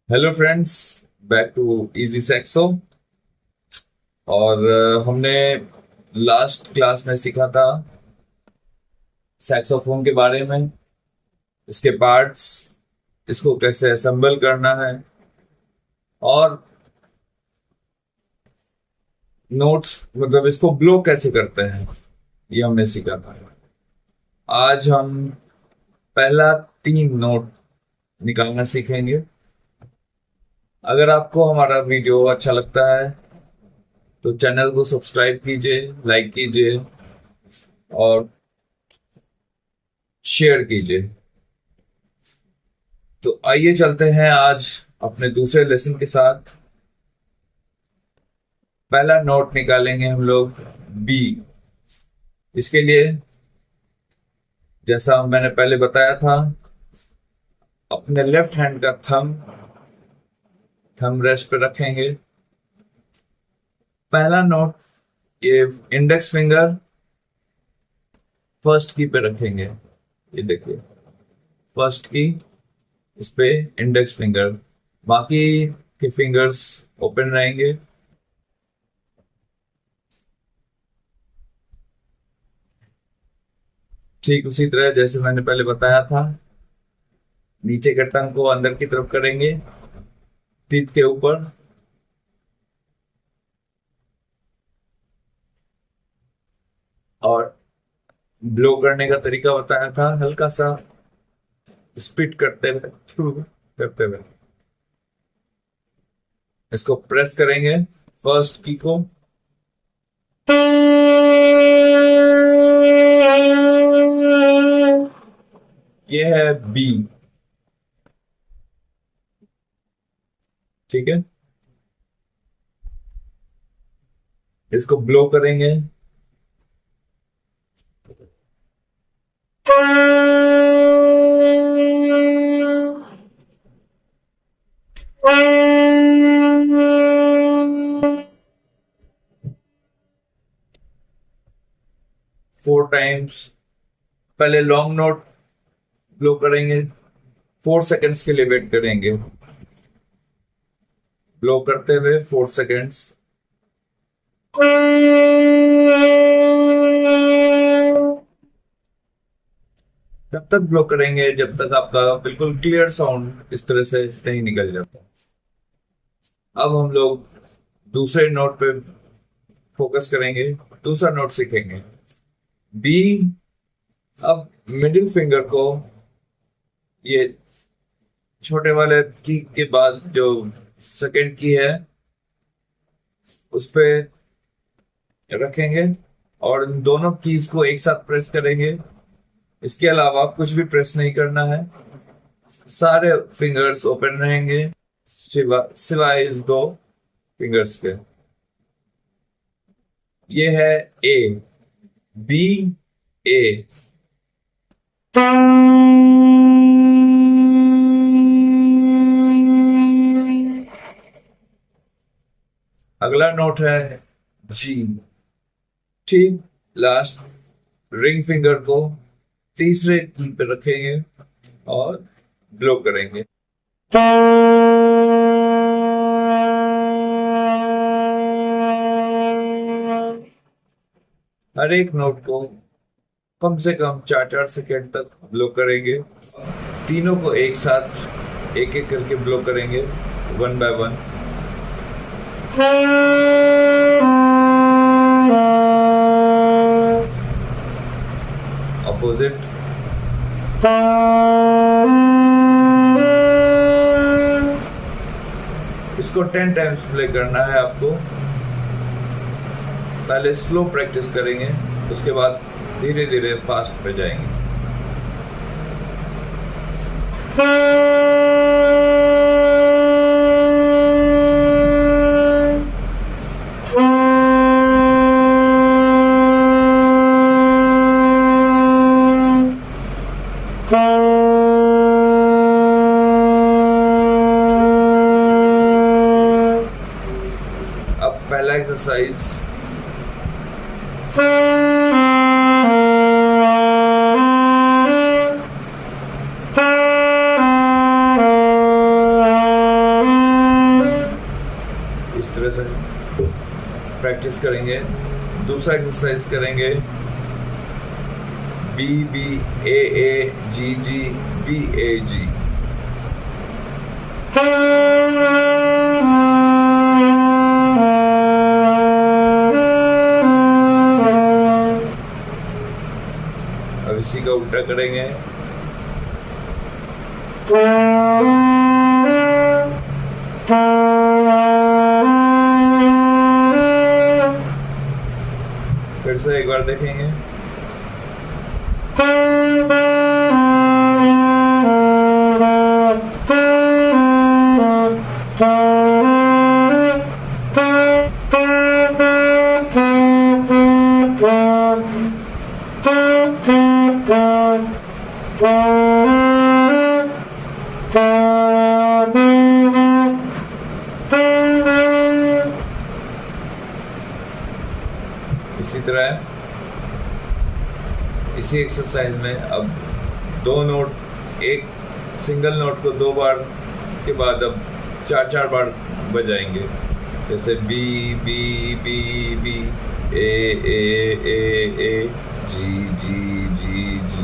Hello friends, back to easy Saxo. और हमने last class में सीखा था सैक्सोफोन के बारे में, इसके पार्ट्स, इसको कैसे असेंबल करना है और नोट्स मतलब इसको ब्लो कैसे करते हैं, ये हमने सीखा था। आज हम पहला 3 नोट निकालना सीखेंगे। अगर आपको हमारा वीडियो अच्छा लगता है तो चैनल को सब्सक्राइब कीजिए, लाइक कीजिए और शेयर कीजिए। तो आइए चलते हैं आज अपने दूसरे लेसन के साथ। पहला नोट निकालेंगे हम लोग बी। इसके लिए जैसा मैंने पहले बताया था, अपने लेफ्ट हैंड का थंब थंब रेस्ट पे रखेंगे। पहला नोट, ये इंडेक्स फिंगर फर्स्ट की पे रखेंगे। ये देखिए, फर्स्ट की, इस पे इंडेक्स फिंगर, बाकी के फिंगर्स ओपन रहेंगे। ठीक उसी तरह जैसे मैंने पहले बताया था, नीचे के टंग को अंदर की तरफ करेंगे, टीथ के ऊपर। और ब्लो करने का तरीका बताया था, हल्का सा स्पिट करते हुए, थ्रू करते हुए इसको प्रेस करेंगे, फर्स्ट की को। ये है बी। ठीक है, इसको ब्लो करेंगे। 4 टाइम्स। पहले लॉन्ग नोट ब्लो करेंगे, 4 सेकेंड्स के लिए वेट करेंगे, ब्लो करते हुए 4 सेकेंड्स। तब तक ब्लो करेंगे जब तक आपका बिल्कुल क्लियर साउंड इस तरह से नहीं निकल जाता। अब हम लोग दूसरे नोट पे फोकस करेंगे, दूसरा नोट सीखेंगे, बी। अब मिडिल फिंगर को, ये छोटे वाले की के बाद जो सेकंड की है, उस पे रखेंगे और इन दोनों कीज को एक साथ प्रेस करेंगे। इसके अलावा कुछ भी प्रेस नहीं करना है, सारे फिंगर्स ओपन रहेंगे सिवाय इस 2 फिंगर्स के। ये है ए, बी, ए। अगला नोट है जी। ठीक, लास्ट रिंग फिंगर को तीसरे की पे रखेंगे और ब्लो करेंगे। हर एक नोट को कम से कम 4-4 सेकेंड तक ब्लो करेंगे। तीनों को एक साथ एक एक करके ब्लो करेंगे, वन बाय वन। अपोजिट। इसको 10 टाइम्स प्ले करना है आपको। पहले स्लो प्रैक्टिस करेंगे, उसके बाद धीरे धीरे फास्ट पे जाएंगे। अब पहला एक्सरसाइज, प्रैक्टिस करेंगे। दूसरा एक्सरसाइज करेंगे बी बी ए ए जी जी बी ए जी। अब इसी का उल्टा करेंगे। फिर से एक बार देखेंगे। इसी तरह इसी एक्सरसाइज में अब दो नोट, एक सिंगल नोट को 2 बार के बाद अब 4 बार बजाएंगे। जैसे बी बी बी बी ए ए ए ए जी जी जी जी।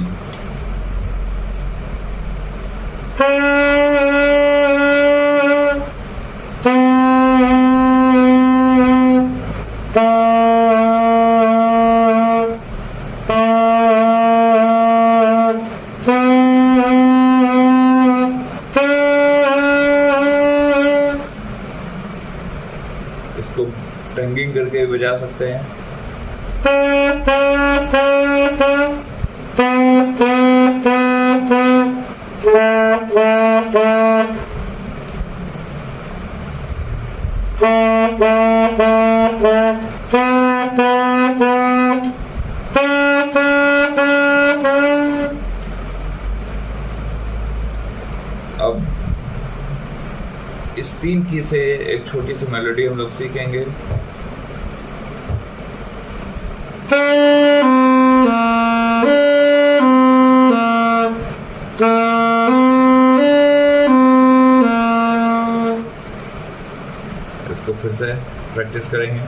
इसको टंगिंग करके बजा सकते हैं। अब इस 3 की से एक छोटी सी मेलोडी हम लोग सीखेंगे। इसको फिर से प्रैक्टिस करेंगे।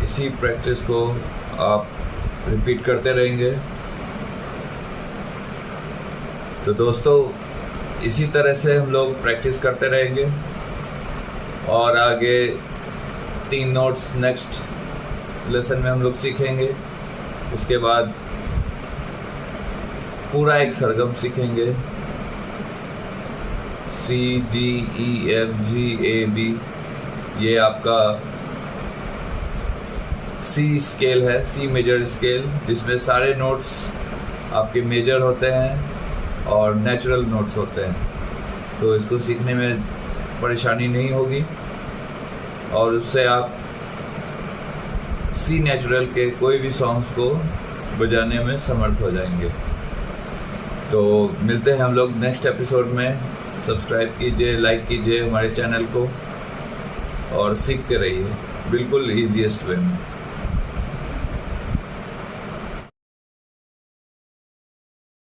इसी प्रैक्टिस को आप रिपीट करते रहेंगे। तो दोस्तों, इसी तरह से हम लोग प्रैक्टिस करते रहेंगे और आगे 3 नोट्स नेक्स्ट लेसन में हम लोग सीखेंगे। उसके बाद पूरा एक सरगम सीखेंगे, C D E F G A B। ये आपका C स्केल है, C मेजर स्केल, जिसमें सारे नोट्स आपके मेजर होते हैं और नेचुरल नोट्स होते हैं। तो इसको सीखने में परेशानी नहीं होगी और उससे आप C नेचुरल के कोई भी सॉन्ग्स को बजाने में समर्थ हो जाएंगे। तो मिलते हैं हम लोग नेक्स्ट एपिसोड में। सब्सक्राइब कीजिए, लाइक कीजिए हमारे चैनल को और सीखते रहिए बिल्कुल ईजीएस्ट वे में।